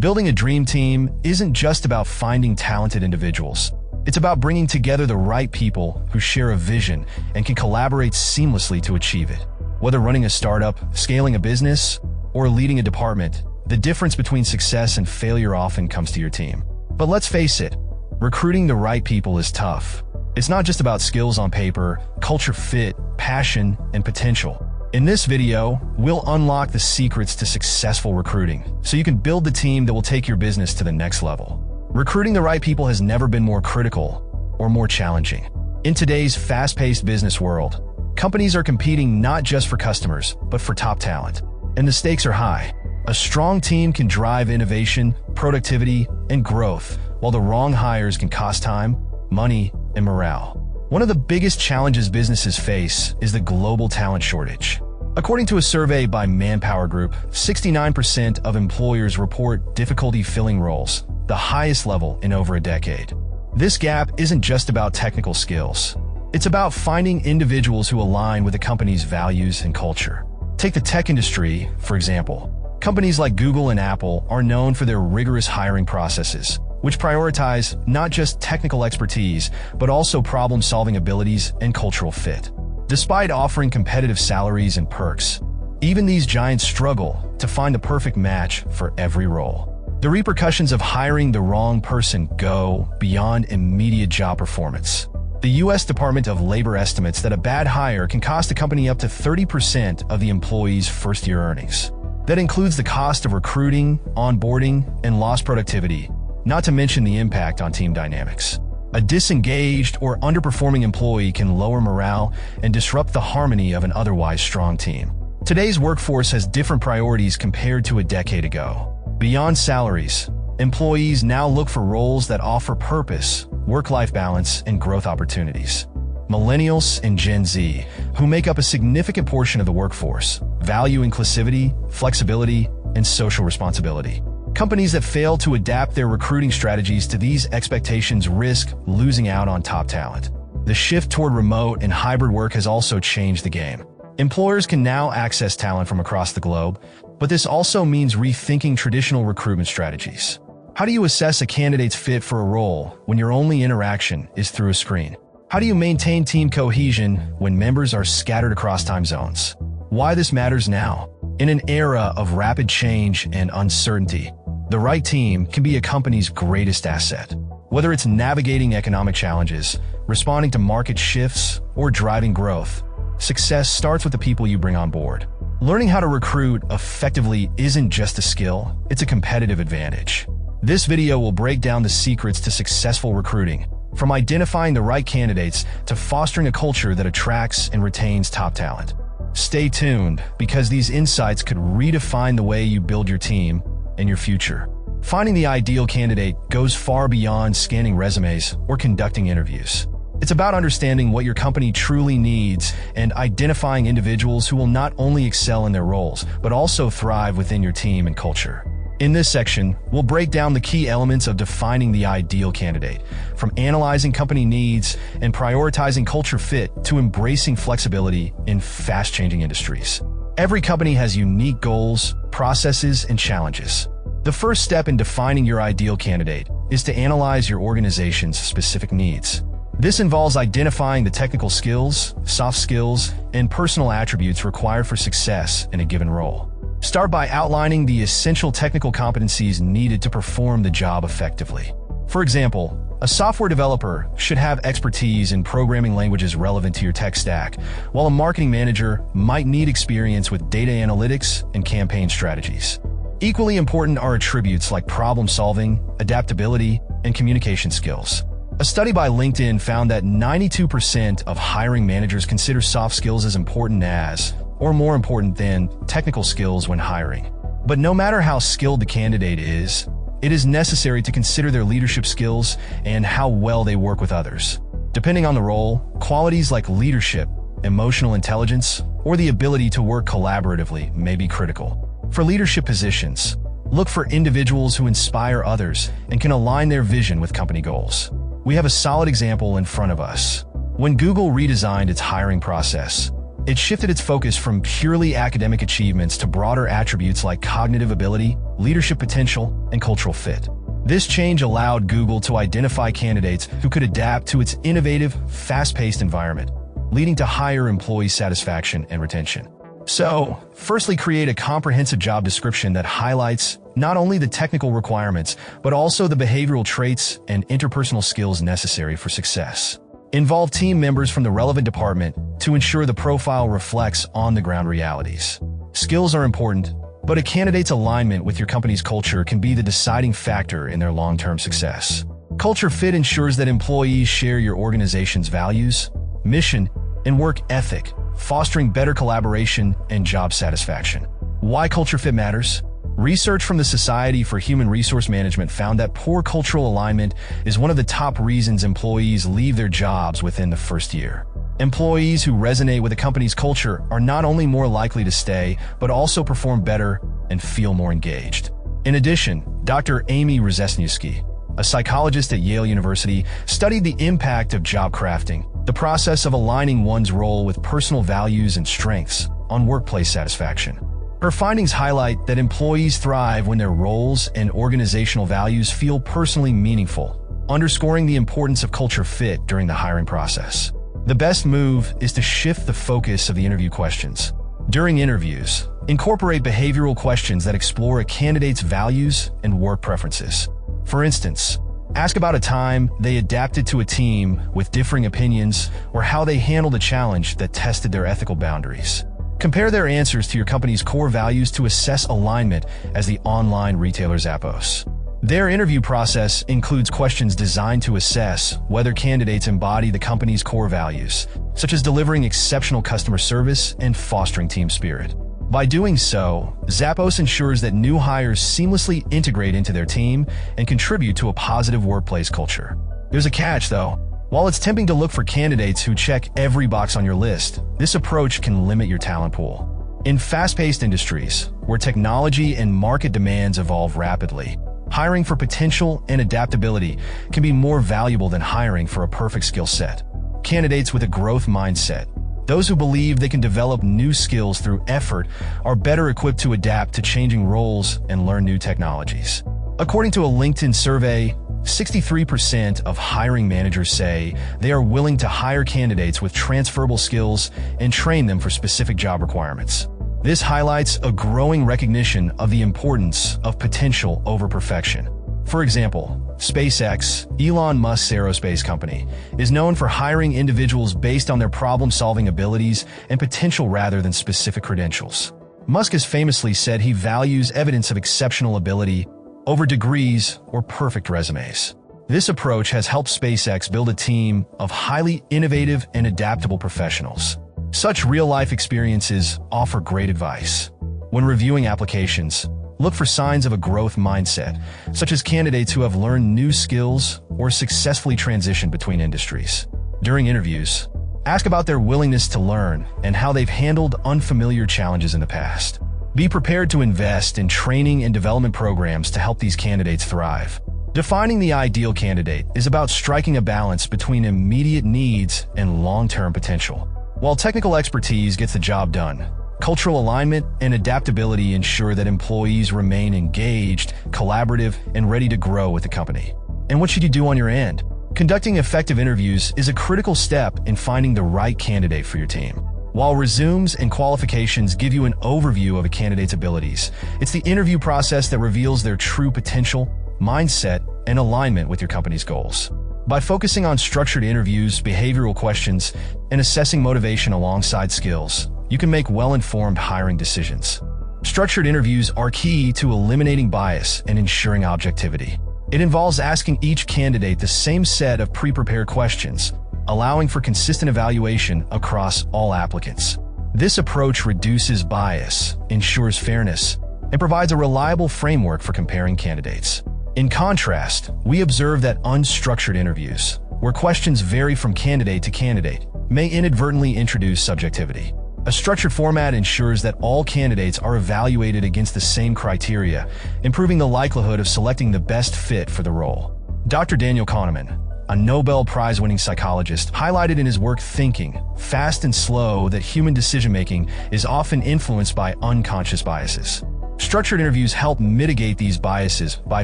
Building a dream team isn't just about finding talented individuals. It's about bringing together the right people who share a vision and can collaborate seamlessly to achieve it. Whether running a startup, scaling a business, or leading a department, the difference between success and failure often comes to your team. But let's face it, recruiting the right people is tough. It's not just about skills on paper, culture fit, passion, and potential. In this video, we'll unlock the secrets to successful recruiting so you can build the team that will take your business to the next level. Recruiting the right people has never been more critical or more challenging. In today's fast-paced business world, companies are competing not just for customers, but for top talent. And the stakes are high. A strong team can drive innovation, productivity, and growth, while the wrong hires can cost time, money, and morale. One of the biggest challenges businesses face is the global talent shortage. According to a survey by Manpower Group, 69% of employers report difficulty filling roles, the highest level in over a decade. This gap isn't just about technical skills. It's about finding individuals who align with a company's values and culture. Take the tech industry, for example. Companies like Google and Apple are known for their rigorous hiring processes, which prioritize not just technical expertise, but also problem-solving abilities and cultural fit. Despite offering competitive salaries and perks, even these giants struggle to find the perfect match for every role. The repercussions of hiring the wrong person go beyond immediate job performance. The U.S. Department of Labor estimates that a bad hire can cost a company up to 30% of the employee's first-year earnings. That includes the cost of recruiting, onboarding, and lost productivity, not to mention the impact on team dynamics. A disengaged or underperforming employee can lower morale and disrupt the harmony of an otherwise strong team. Today's workforce has different priorities compared to a decade ago. Beyond salaries, employees now look for roles that offer purpose, work-life balance, and growth opportunities. Millennials and Gen Z, who make up a significant portion of the workforce, value inclusivity, flexibility, and social responsibility. Companies that fail to adapt their recruiting strategies to these expectations risk losing out on top talent. The shift toward remote and hybrid work has also changed the game. Employers can now access talent from across the globe, but this also means rethinking traditional recruitment strategies. How do you assess a candidate's fit for a role when your only interaction is through a screen? How do you maintain team cohesion when members are scattered across time zones? Why this matters now? In an era of rapid change and uncertainty, the right team can be a company's greatest asset. Whether it's navigating economic challenges, responding to market shifts, or driving growth, success starts with the people you bring on board. Learning how to recruit effectively isn't just a skill, it's a competitive advantage. This video will break down the secrets to successful recruiting, from identifying the right candidates to fostering a culture that attracts and retains top talent. Stay tuned, because these insights could redefine the way you build your team and your future. Finding the ideal candidate goes far beyond scanning resumes or conducting interviews. It's about understanding what your company truly needs and identifying individuals who will not only excel in their roles, but also thrive within your team and culture. In this section, we'll break down the key elements of defining the ideal candidate, from analyzing company needs and prioritizing culture fit to embracing flexibility in fast-changing industries. Every company has unique goals, processes, and challenges. The first step in defining your ideal candidate is to analyze your organization's specific needs. This involves identifying the technical skills, soft skills, and personal attributes required for success in a given role. Start by outlining the essential technical competencies needed to perform the job effectively. For example, a software developer should have expertise in programming languages relevant to your tech stack, while a marketing manager might need experience with data analytics and campaign strategies. Equally important are attributes like problem-solving, adaptability, and communication skills. A study by LinkedIn found that 92% of hiring managers consider soft skills as important as, or more important than, technical skills when hiring. But no matter how skilled the candidate is, it is necessary to consider their leadership skills and how well they work with others. Depending on the role, qualities like leadership, emotional intelligence, or the ability to work collaboratively may be critical. For leadership positions, look for individuals who inspire others and can align their vision with company goals. We have a solid example in front of us. When Google redesigned its hiring process, It shifted its focus from purely academic achievements to broader attributes like cognitive ability, leadership potential, and cultural fit. This change allowed Google to identify candidates who could adapt to its innovative, fast-paced environment, leading to higher employee satisfaction and retention. So, firstly, create a comprehensive job description that highlights not only the technical requirements, but also the behavioral traits and interpersonal skills necessary for success. Involve team members from the relevant department to ensure the profile reflects on-the-ground realities. Skills are important, but a candidate's alignment with your company's culture can be the deciding factor in their long-term success. Culture fit ensures that employees share your organization's values, mission, and work ethic, fostering better collaboration and job satisfaction. Why culture fit matters? Research from the Society for Human Resource Management found that poor cultural alignment is one of the top reasons employees leave their jobs within the first year. Employees who resonate with a company's culture are not only more likely to stay, but also perform better and feel more engaged. In addition, Dr. Amy Rozesniewski, a psychologist at Yale University, studied the impact of job crafting, the process of aligning one's role with personal values and strengths, on workplace satisfaction. Her findings highlight that employees thrive when their roles and organizational values feel personally meaningful, underscoring the importance of culture fit during the hiring process. The best move is to shift the focus of the interview questions. During interviews, incorporate behavioral questions that explore a candidate's values and work preferences. For instance, ask about a time they adapted to a team with differing opinions or how they handled a challenge that tested their ethical boundaries. Compare their answers to your company's core values to assess alignment as the online retailer Zappos. Their interview process includes questions designed to assess whether candidates embody the company's core values, such as delivering exceptional customer service and fostering team spirit. By doing so, Zappos ensures that new hires seamlessly integrate into their team and contribute to a positive workplace culture. There's a catch, though. While it's tempting to look for candidates who check every box on your list, this approach can limit your talent pool. In fast-paced industries, where technology and market demands evolve rapidly, hiring for potential and adaptability can be more valuable than hiring for a perfect skill set. Candidates with a growth mindset, those who believe they can develop new skills through effort, are better equipped to adapt to changing roles and learn new technologies. According to a LinkedIn survey, 63% of hiring managers say they are willing to hire candidates with transferable skills and train them for specific job requirements. This highlights a growing recognition of the importance of potential over perfection. For example, SpaceX, Elon Musk's aerospace company, is known for hiring individuals based on their problem-solving abilities and potential rather than specific credentials. Musk has famously said he values evidence of exceptional ability over degrees or perfect resumes. This approach has helped SpaceX build a team of highly innovative and adaptable professionals. Such real-life experiences offer great advice. When reviewing applications, look for signs of a growth mindset, such as candidates who have learned new skills or successfully transitioned between industries. During interviews, ask about their willingness to learn and how they've handled unfamiliar challenges in the past. Be prepared to invest in training and development programs to help these candidates thrive. Defining the ideal candidate is about striking a balance between immediate needs and long-term potential. While technical expertise gets the job done, cultural alignment and adaptability ensure that employees remain engaged, collaborative, and ready to grow with the company. And what should you do on your end? Conducting effective interviews is a critical step in finding the right candidate for your team. While resumes and qualifications give you an overview of a candidate's abilities, it's the interview process that reveals their true potential, mindset, and alignment with your company's goals. By focusing on structured interviews, behavioral questions, and assessing motivation alongside skills, you can make well-informed hiring decisions. Structured interviews are key to eliminating bias and ensuring objectivity. It involves asking each candidate the same set of pre-prepared questions, allowing for consistent evaluation across all applicants. This approach reduces bias, ensures fairness, and provides a reliable framework for comparing candidates. In contrast, we observe that unstructured interviews, where questions vary from candidate to candidate, may inadvertently introduce subjectivity. A structured format ensures that all candidates are evaluated against the same criteria, improving the likelihood of selecting the best fit for the role. Dr. Daniel Kahneman, a Nobel Prize-winning psychologist, highlighted in his work Thinking, Fast and Slow, that human decision-making is often influenced by unconscious biases. Structured interviews help mitigate these biases by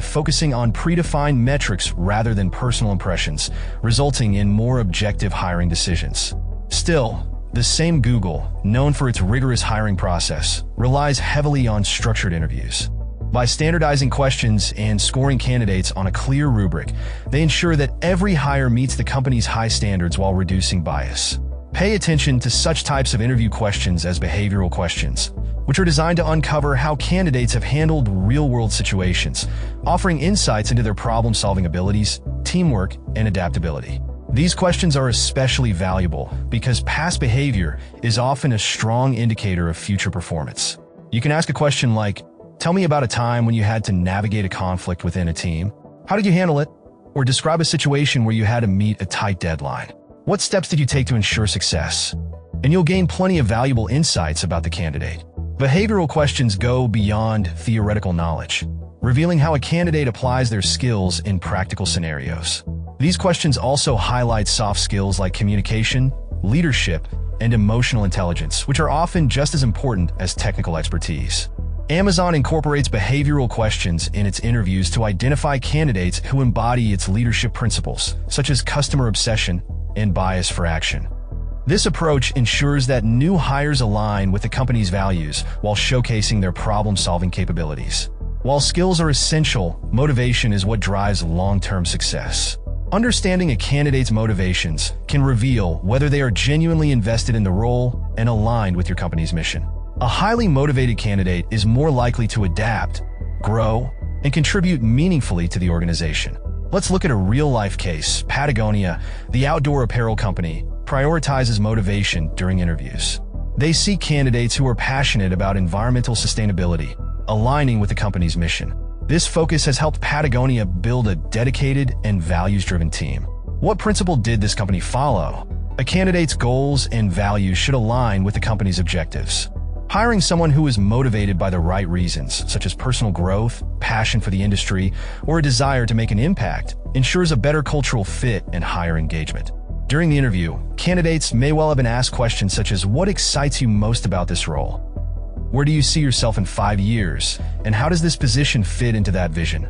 focusing on predefined metrics rather than personal impressions, resulting in more objective hiring decisions. Still, the same Google, known for its rigorous hiring process, relies heavily on structured interviews. By standardizing questions and scoring candidates on a clear rubric, they ensure that every hire meets the company's high standards while reducing bias. Pay attention to such types of interview questions as behavioral questions, which are designed to uncover how candidates have handled real-world situations, offering insights into their problem-solving abilities, teamwork, and adaptability. These questions are especially valuable because past behavior is often a strong indicator of future performance. You can ask a question like, "Tell me about a time when you had to navigate a conflict within a team. How did you handle it?" Or describe a situation where you had to meet a tight deadline. What steps did you take to ensure success? And you'll gain plenty of valuable insights about the candidate. Behavioral questions go beyond theoretical knowledge, revealing how a candidate applies their skills in practical scenarios. These questions also highlight soft skills like communication, leadership, and emotional intelligence, which are often just as important as technical expertise. Amazon incorporates behavioral questions in its interviews to identify candidates who embody its leadership principles, such as customer obsession and bias for action. This approach ensures that new hires align with the company's values while showcasing their problem-solving capabilities. While skills are essential, motivation is what drives long-term success. Understanding a candidate's motivations can reveal whether they are genuinely invested in the role and aligned with your company's mission. A highly motivated candidate is more likely to adapt, grow, and contribute meaningfully to the organization. Let's look at a real-life case. Patagonia, the outdoor apparel company, prioritizes motivation during interviews. They seek candidates who are passionate about environmental sustainability, aligning with the company's mission. This focus has helped Patagonia build a dedicated and values-driven team. What principle did this company follow? A candidate's goals and values should align with the company's objectives. Hiring someone who is motivated by the right reasons, such as personal growth, passion for the industry, or a desire to make an impact, ensures a better cultural fit and higher engagement. During the interview, candidates may well have been asked questions such as, "What excites you most about this role? Where do you see yourself in 5 years? And how does this position fit into that vision?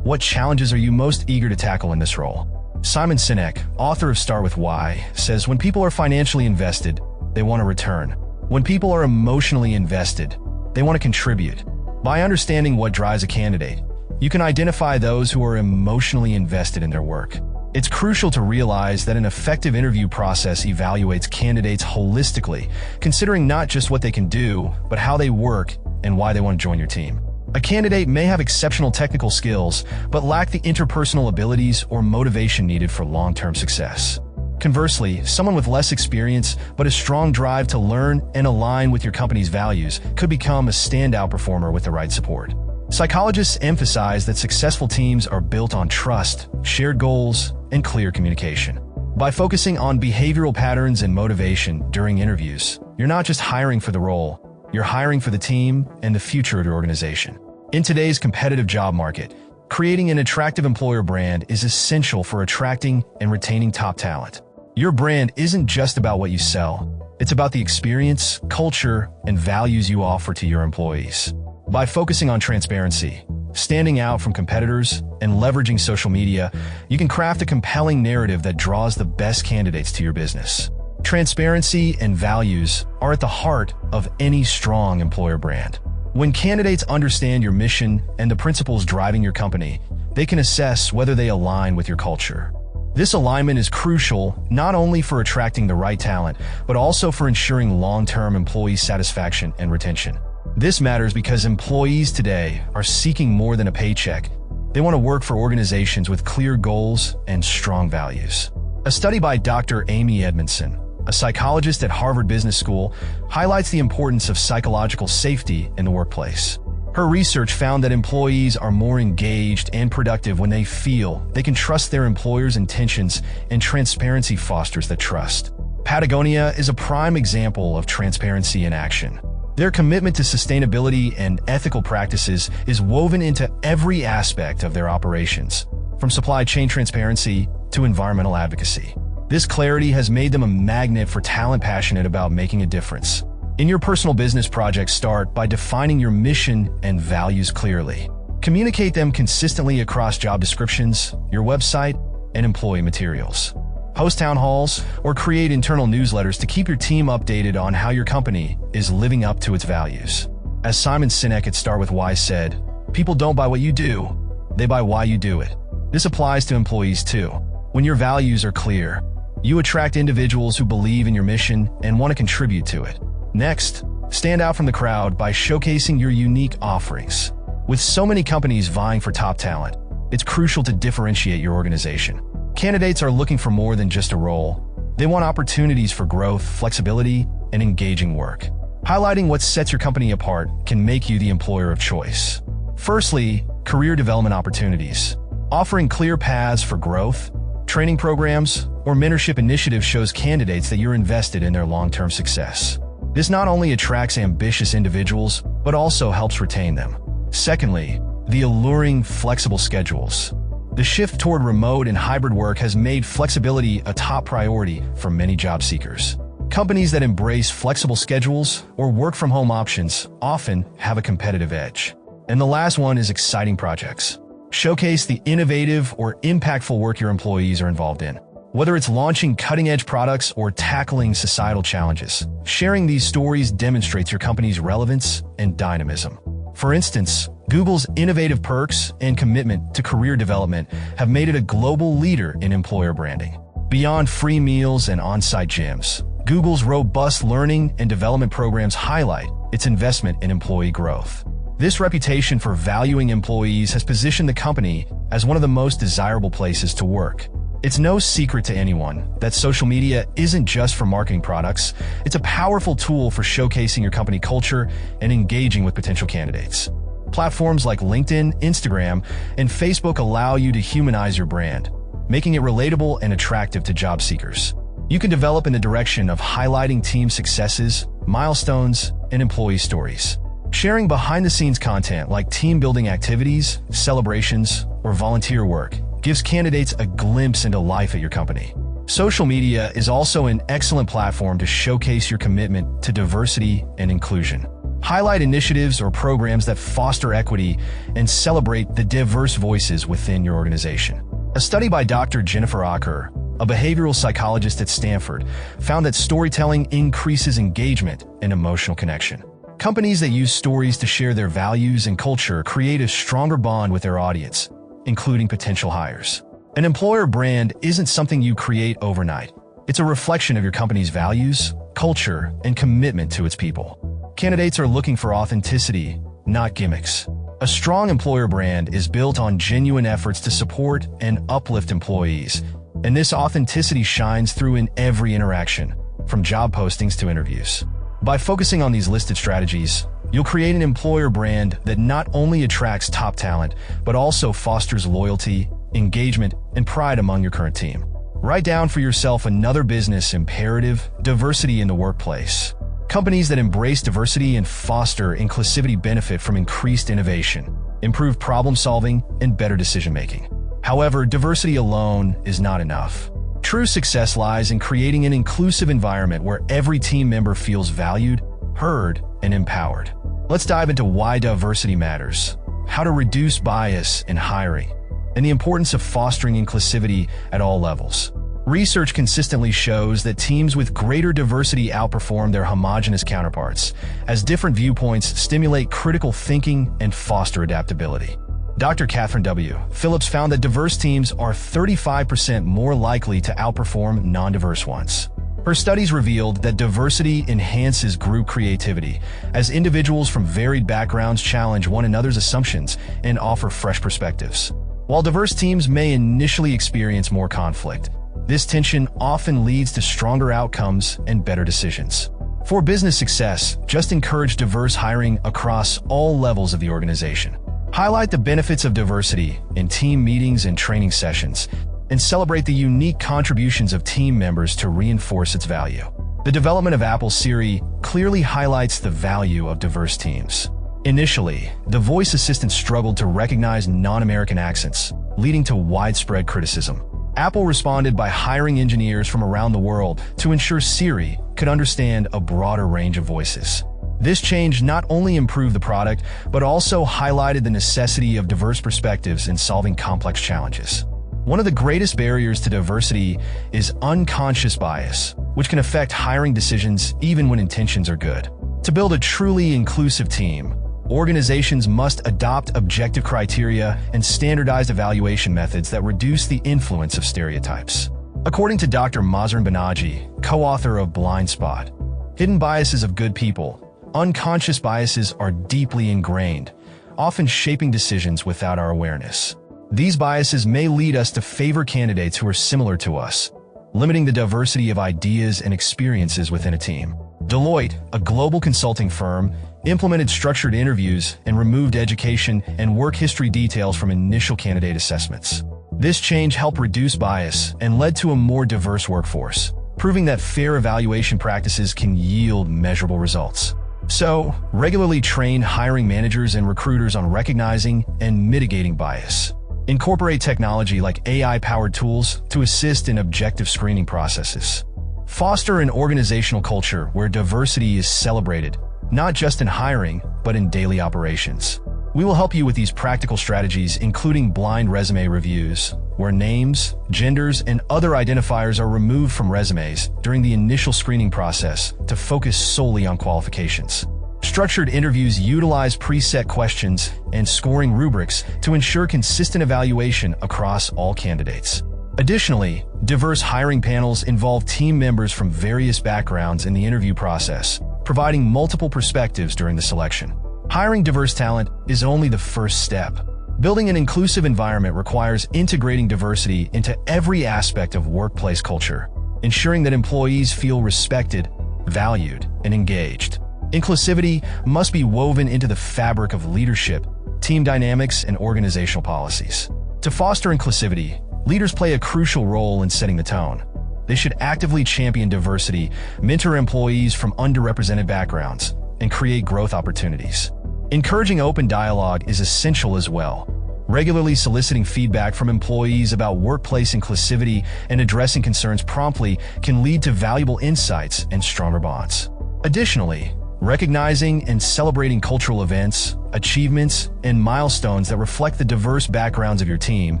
What challenges are you most eager to tackle in this role?" Simon Sinek, author of Start With Why, says, "When people are financially invested, they want to return. When people are emotionally invested, they want to contribute." By understanding what drives a candidate, you can identify those who are emotionally invested in their work. It's crucial to realize that an effective interview process evaluates candidates holistically, considering not just what they can do, but how they work and why they want to join your team. A candidate may have exceptional technical skills, but lack the interpersonal abilities or motivation needed for long-term success. Conversely, someone with less experience but a strong drive to learn and align with your company's values could become a standout performer with the right support. Psychologists emphasize that successful teams are built on trust, shared goals, and clear communication. By focusing on behavioral patterns and motivation during interviews, you're not just hiring for the role, you're hiring for the team and the future of your organization. In today's competitive job market, creating an attractive employer brand is essential for attracting and retaining top talent. Your brand isn't just about what you sell, it's about the experience, culture, and values you offer to your employees. By focusing on transparency, standing out from competitors, and leveraging social media, you can craft a compelling narrative that draws the best candidates to your business. Transparency and values are at the heart of any strong employer brand. When candidates understand your mission and the principles driving your company, they can assess whether they align with your culture. This alignment is crucial not only for attracting the right talent, but also for ensuring long-term employee satisfaction and retention. This matters because employees today are seeking more than a paycheck. They want to work for organizations with clear goals and strong values. A study by Dr. Amy Edmondson, a psychologist at Harvard Business School, highlights the importance of psychological safety in the workplace. Her research found that employees are more engaged and productive when they feel they can trust their employer's intentions, and transparency fosters that trust. Patagonia is a prime example of transparency in action. Their commitment to sustainability and ethical practices is woven into every aspect of their operations, from supply chain transparency to environmental advocacy. This clarity has made them a magnet for talent passionate about making a difference. In your personal business project, start by defining your mission and values clearly. Communicate them consistently across job descriptions, your website, and employee materials. Host town halls or create internal newsletters to keep your team updated on how your company is living up to its values. As Simon Sinek at Start With Why said, "People don't buy what you do, they buy why you do it." This applies to employees too. When your values are clear, you attract individuals who believe in your mission and want to contribute to it. Next, stand out from the crowd by showcasing your unique offerings. With so many companies vying for top talent, it's crucial to differentiate your organization. Candidates are looking for more than just a role. They want opportunities for growth, flexibility, and engaging work. Highlighting what sets your company apart can make you the employer of choice. Firstly, career development opportunities. Offering clear paths for growth, training programs, or mentorship initiatives shows candidates that you're invested in their long-term success. This not only attracts ambitious individuals, but also helps retain them. Secondly, the alluring flexible schedules. The shift toward remote and hybrid work has made flexibility a top priority for many job seekers. Companies that embrace flexible schedules or work-from-home options often have a competitive edge. And the last one is exciting projects. Showcase the innovative or impactful work your employees are involved in. Whether it's launching cutting-edge products or tackling societal challenges, sharing these stories demonstrates your company's relevance and dynamism. For instance, Google's innovative perks and commitment to career development have made it a global leader in employer branding. Beyond free meals and on-site gyms, Google's robust learning and development programs highlight its investment in employee growth. This reputation for valuing employees has positioned the company as one of the most desirable places to work. It's no secret to anyone that social media isn't just for marketing products. It's a powerful tool for showcasing your company culture and engaging with potential candidates. Platforms like LinkedIn, Instagram, and Facebook allow you to humanize your brand, making it relatable and attractive to job seekers. You can develop in the direction of highlighting team successes, milestones, and employee stories. Sharing behind-the-scenes content like team-building activities, celebrations, or volunteer work gives candidates a glimpse into life at your company. Social media is also an excellent platform to showcase your commitment to diversity and inclusion. Highlight initiatives or programs that foster equity and celebrate the diverse voices within your organization. A study by Dr. Jennifer Acker, a behavioral psychologist at Stanford, found that storytelling increases engagement and emotional connection. Companies that use stories to share their values and culture create a stronger bond with their audience, including potential hires. An employer brand isn't something you create overnight. It's a reflection of your company's values, culture, and commitment to its people. Candidates are looking for authenticity, not gimmicks. A strong employer brand is built on genuine efforts to support and uplift employees, and this authenticity shines through in every interaction, from job postings to interviews. By focusing on these listed strategies, you'll create an employer brand that not only attracts top talent, but also fosters loyalty, engagement, and pride among your current team. Write down for yourself another business imperative: diversity in the workplace. Companies that embrace diversity and foster inclusivity benefit from increased innovation, improved problem-solving, and better decision-making. However, diversity alone is not enough. True success lies in creating an inclusive environment where every team member feels valued, heard, and empowered. Let's dive into why diversity matters, how to reduce bias in hiring, and the importance of fostering inclusivity at all levels. Research consistently shows that teams with greater diversity outperform their homogeneous counterparts, as different viewpoints stimulate critical thinking and foster adaptability. Dr. Catherine W. Phillips found that diverse teams are 35% more likely to outperform non-diverse ones. Her studies revealed that diversity enhances group creativity, as individuals from varied backgrounds challenge one another's assumptions and offer fresh perspectives. While diverse teams may initially experience more conflict, this tension often leads to stronger outcomes and better decisions. For business success, just encourage diverse hiring across all levels of the organization. Highlight the benefits of diversity in team meetings and training sessions, and celebrate the unique contributions of team members to reinforce its value. The development of Apple's Siri clearly highlights the value of diverse teams. Initially, the voice assistant struggled to recognize non-American accents, leading to widespread criticism. Apple responded by hiring engineers from around the world to ensure Siri could understand a broader range of voices. This change not only improved the product, but also highlighted the necessity of diverse perspectives in solving complex challenges. One of the greatest barriers to diversity is unconscious bias, which can affect hiring decisions even when intentions are good. To build a truly inclusive team, organizations must adopt objective criteria and standardized evaluation methods that reduce the influence of stereotypes. According to Dr. Mazrin Banaji, co-author of Blind Spot, hidden biases of good people, unconscious biases are deeply ingrained, often shaping decisions without our awareness. These biases may lead us to favor candidates who are similar to us, limiting the diversity of ideas and experiences within a team. Deloitte, a global consulting firm, implemented structured interviews and removed education and work history details from initial candidate assessments. This change helped reduce bias and led to a more diverse workforce, proving that fair evaluation practices can yield measurable results. So, regularly train hiring managers and recruiters on recognizing and mitigating bias. Incorporate technology like AI-powered tools to assist in objective screening processes. Foster an organizational culture where diversity is celebrated, not just in hiring, but in daily operations. We will help you with these practical strategies, including blind resume reviews, where names, genders, and other identifiers are removed from resumes during the initial screening process to focus solely on qualifications. Structured interviews utilize preset questions and scoring rubrics to ensure consistent evaluation across all candidates. Additionally, diverse hiring panels involve team members from various backgrounds in the interview process, providing multiple perspectives during the selection. Hiring diverse talent is only the first step. Building an inclusive environment requires integrating diversity into every aspect of workplace culture, ensuring that employees feel respected, valued, and engaged. Inclusivity must be woven into the fabric of leadership, team dynamics, and organizational policies. To foster inclusivity, leaders play a crucial role in setting the tone. They should actively champion diversity, mentor employees from underrepresented backgrounds, and create growth opportunities. Encouraging open dialogue is essential as well. Regularly soliciting feedback from employees about workplace inclusivity and addressing concerns promptly can lead to valuable insights and stronger bonds. Additionally, recognizing and celebrating cultural events, achievements, and milestones that reflect the diverse backgrounds of your team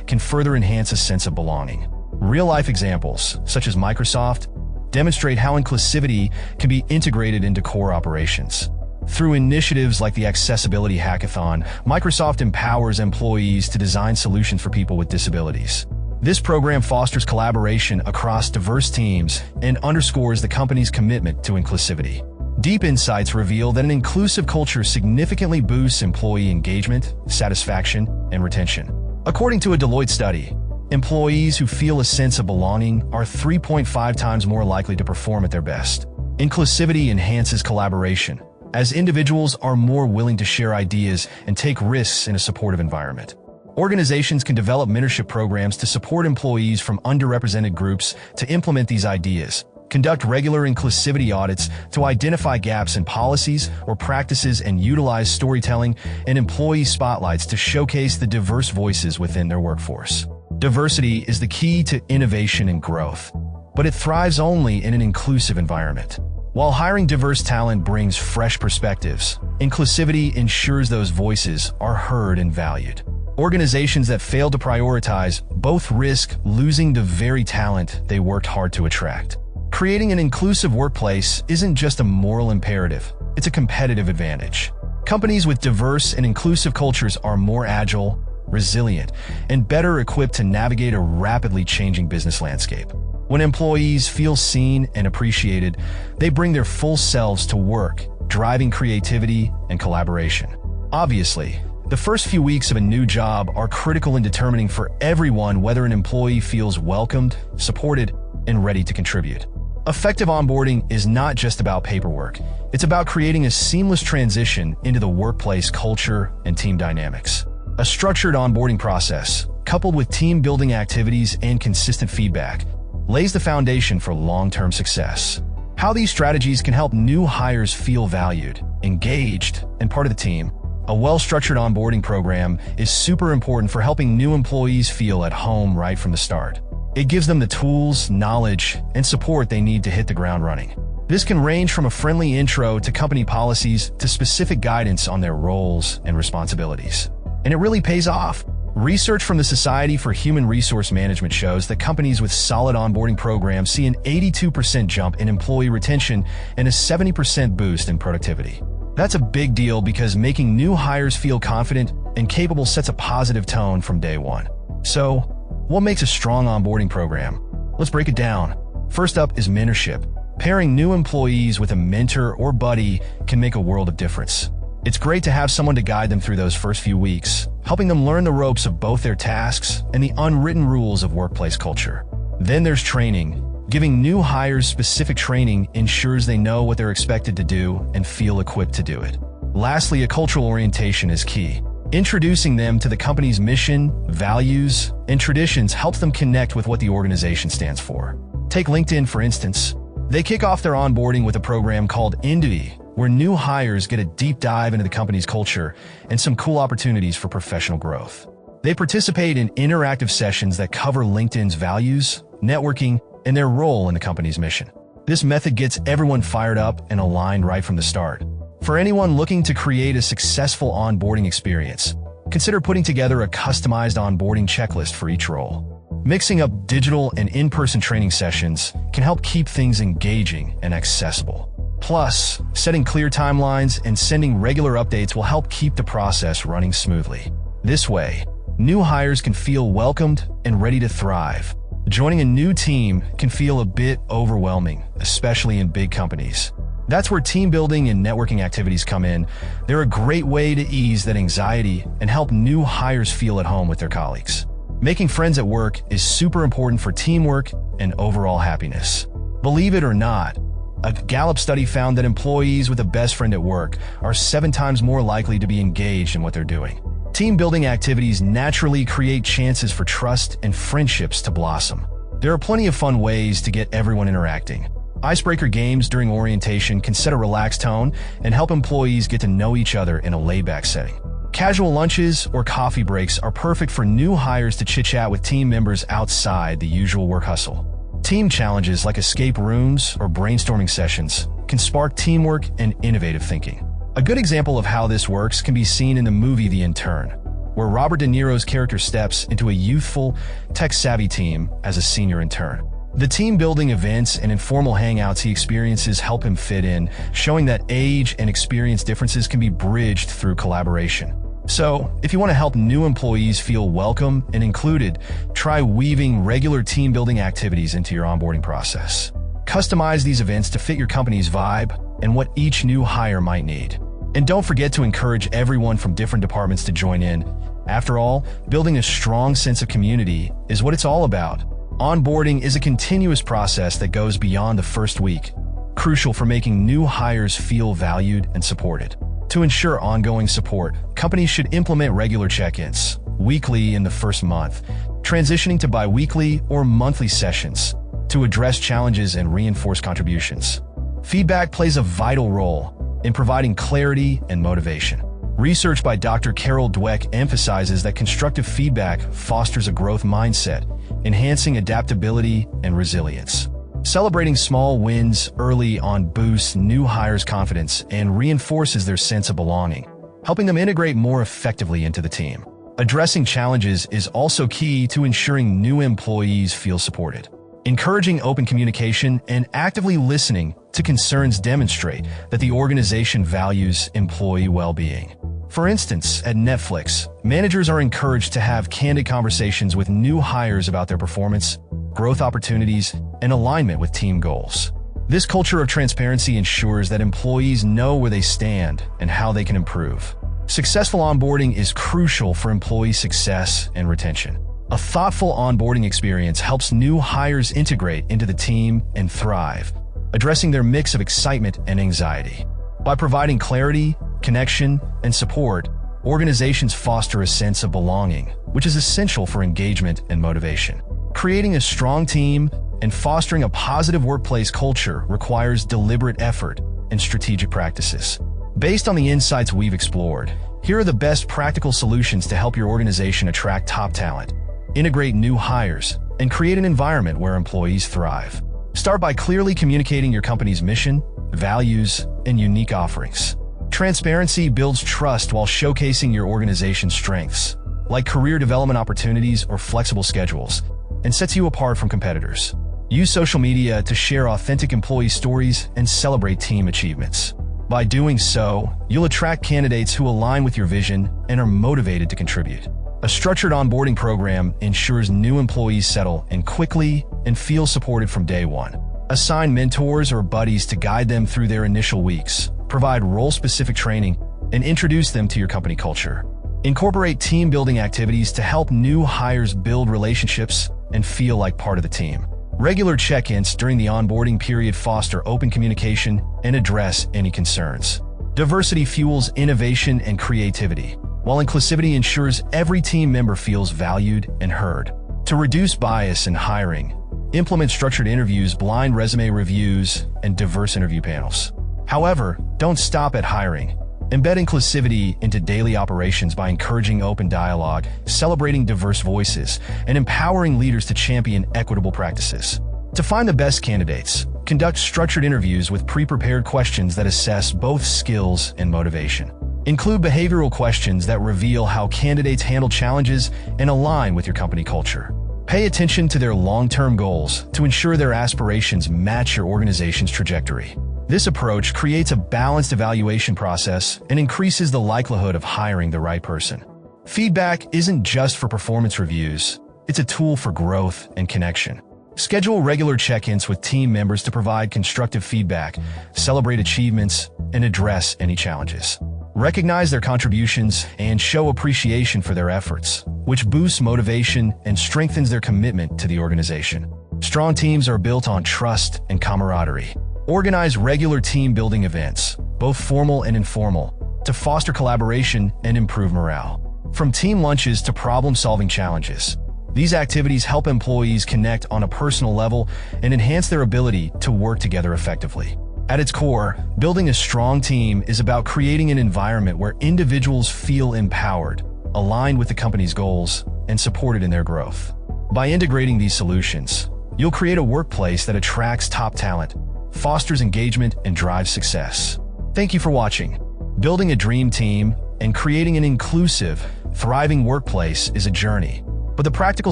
can further enhance a sense of belonging. Real-life examples, such as Microsoft, demonstrate how inclusivity can be integrated into core operations. Through initiatives like the Accessibility Hackathon, Microsoft empowers employees to design solutions for people with disabilities. This program fosters collaboration across diverse teams and underscores the company's commitment to inclusivity. Deep insights reveal that an inclusive culture significantly boosts employee engagement, satisfaction, and retention. According to a Deloitte study, employees who feel a sense of belonging are 3.5 times more likely to perform at their best. Inclusivity enhances collaboration, as individuals are more willing to share ideas and take risks in a supportive environment. Organizations can develop mentorship programs to support employees from underrepresented groups to implement these ideas, conduct regular inclusivity audits to identify gaps in policies or practices, and utilize storytelling and employee spotlights to showcase the diverse voices within their workforce. Diversity is the key to innovation and growth, but it thrives only in an inclusive environment. While hiring diverse talent brings fresh perspectives, inclusivity ensures those voices are heard and valued. Organizations that fail to prioritize both risk losing the very talent they worked hard to attract. Creating an inclusive workplace isn't just a moral imperative, it's a competitive advantage. Companies with diverse and inclusive cultures are more agile, resilient, and better equipped to navigate a rapidly changing business landscape. When employees feel seen and appreciated, they bring their full selves to work, driving creativity and collaboration. Obviously, the first few weeks of a new job are critical in determining for everyone whether an employee feels welcomed, supported, and ready to contribute. Effective onboarding is not just about paperwork. It's about creating a seamless transition into the workplace culture and team dynamics. A structured onboarding process, coupled with team-building activities and consistent feedback, lays the foundation for long-term success. How these strategies can help new hires feel valued, engaged, and part of the team. A well-structured onboarding program is super important for helping new employees feel at home right from the start. It gives them the tools, knowledge, and support they need to hit the ground running. This can range from a friendly intro to company policies to specific guidance on their roles and responsibilities. And it really pays off. Research from the Society for Human Resource Management shows that companies with solid onboarding programs see an 82% jump in employee retention and a 70% boost in productivity. That's a big deal because making new hires feel confident and capable sets a positive tone from day one. So, what makes a strong onboarding program? Let's break it down. First up is mentorship. Pairing new employees with a mentor or buddy can make a world of difference. It's great to have someone to guide them through those first few weeks, helping them learn the ropes of both their tasks and the unwritten rules of workplace culture. Then there's training. Giving new hires specific training ensures they know what they're expected to do and feel equipped to do it. Lastly, a cultural orientation is key. Introducing them to the company's mission, values, and traditions helps them connect with what the organization stands for. Take LinkedIn, for instance. They kick off their onboarding with a program called Indie, where new hires get a deep dive into the company's culture and some cool opportunities for professional growth. They participate in interactive sessions that cover LinkedIn's values, networking, and their role in the company's mission. This method gets everyone fired up and aligned right from the start. For anyone looking to create a successful onboarding experience, consider putting together a customized onboarding checklist for each role. Mixing up digital and in-person training sessions can help keep things engaging and accessible. Plus, setting clear timelines and sending regular updates will help keep the process running smoothly. This way, new hires can feel welcomed and ready to thrive. Joining a new team can feel a bit overwhelming, especially in big companies. That's where team building and networking activities come in. They're a great way to ease that anxiety and help new hires feel at home with their colleagues. Making friends at work is super important for teamwork and overall happiness. Believe it or not, a Gallup study found that employees with a best friend at work are 7 times more likely to be engaged in what they're doing. Team-building activities naturally create chances for trust and friendships to blossom. There are plenty of fun ways to get everyone interacting. Icebreaker games during orientation can set a relaxed tone and help employees get to know each other in a laid-back setting. Casual lunches or coffee breaks are perfect for new hires to chit-chat with team members outside the usual work hustle. Team challenges like escape rooms or brainstorming sessions can spark teamwork and innovative thinking. A good example of how this works can be seen in the movie The Intern, where Robert De Niro's character steps into a youthful, tech-savvy team as a senior intern. The team-building events and informal hangouts he experiences help him fit in, showing that age and experience differences can be bridged through collaboration. So, if you want to help new employees feel welcome and included, try weaving regular team-building activities into your onboarding process. Customize these events to fit your company's vibe and what each new hire might need. And don't forget to encourage everyone from different departments to join in. After all, building a strong sense of community is what it's all about. Onboarding is a continuous process that goes beyond the first week, crucial for making new hires feel valued and supported. To ensure ongoing support, companies should implement regular check-ins, weekly in the first month, transitioning to bi-weekly or monthly sessions to address challenges and reinforce contributions. Feedback plays a vital role in providing clarity and motivation. Research by Dr. Carol Dweck emphasizes that constructive feedback fosters a growth mindset, enhancing adaptability and resilience. Celebrating small wins early on boosts new hires' confidence and reinforces their sense of belonging, helping them integrate more effectively into the team. Addressing challenges is also key to ensuring new employees feel supported. Encouraging open communication and actively listening to concerns demonstrate that the organization values employee well-being. For instance, at Netflix, managers are encouraged to have candid conversations with new hires about their performance, growth opportunities, and alignment with team goals. This culture of transparency ensures that employees know where they stand and how they can improve. Successful onboarding is crucial for employee success and retention. A thoughtful onboarding experience helps new hires integrate into the team and thrive, addressing their mix of excitement and anxiety. By providing clarity, connection, and support, organizations foster a sense of belonging, which is essential for engagement and motivation. Creating a strong team and fostering a positive workplace culture requires deliberate effort and strategic practices. Based on the insights we've explored, here are the best practical solutions to help your organization attract top talent, integrate new hires, and create an environment where employees thrive. Start by clearly communicating your company's mission, values, and unique offerings. Transparency builds trust while showcasing your organization's strengths, like career development opportunities or flexible schedules, and sets you apart from competitors. Use social media to share authentic employee stories and celebrate team achievements. By doing so, you'll attract candidates who align with your vision and are motivated to contribute. A structured onboarding program ensures new employees settle in quickly and feel supported from day one. Assign mentors or buddies to guide them through their initial weeks, provide role-specific training, and introduce them to your company culture. Incorporate team-building activities to help new hires build relationships and feel like part of the team. Regular check-ins during the onboarding period foster open communication and address any concerns. Diversity fuels innovation and creativity, while inclusivity ensures every team member feels valued and heard. To reduce bias in hiring, implement structured interviews, blind resume reviews, and diverse interview panels. However, don't stop at hiring. Embed inclusivity into daily operations by encouraging open dialogue, celebrating diverse voices, and empowering leaders to champion equitable practices. To find the best candidates, conduct structured interviews with pre-prepared questions that assess both skills and motivation. Include behavioral questions that reveal how candidates handle challenges and align with your company culture. Pay attention to their long-term goals to ensure their aspirations match your organization's trajectory. This approach creates a balanced evaluation process and increases the likelihood of hiring the right person. Feedback isn't just for performance reviews, it's a tool for growth and connection. Schedule regular check-ins with team members to provide constructive feedback, celebrate achievements, and address any challenges. Recognize their contributions and show appreciation for their efforts, which boosts motivation and strengthens their commitment to the organization. Strong teams are built on trust and camaraderie. Organize regular team-building events, both formal and informal, to foster collaboration and improve morale. From team lunches to problem-solving challenges, these activities help employees connect on a personal level and enhance their ability to work together effectively. At its core, building a strong team is about creating an environment where individuals feel empowered, aligned with the company's goals, and supported in their growth. By integrating these solutions, you'll create a workplace that attracts top talent, fosters engagement, and drives success. Thank you for watching. Building a dream team and creating an inclusive, thriving workplace is a journey, but the practical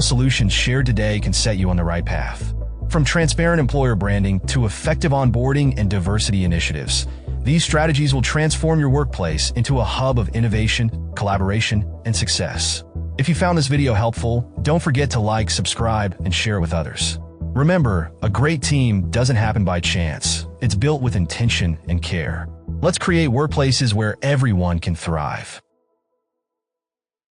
solutions shared today can set you on the right path. From transparent employer branding to effective onboarding and diversity initiatives, these strategies will transform your workplace into a hub of innovation, collaboration, and success. If you found this video helpful, don't forget to like, subscribe, and share it with others. Remember, a great team doesn't happen by chance. It's built with intention and care. Let's create workplaces where everyone can thrive.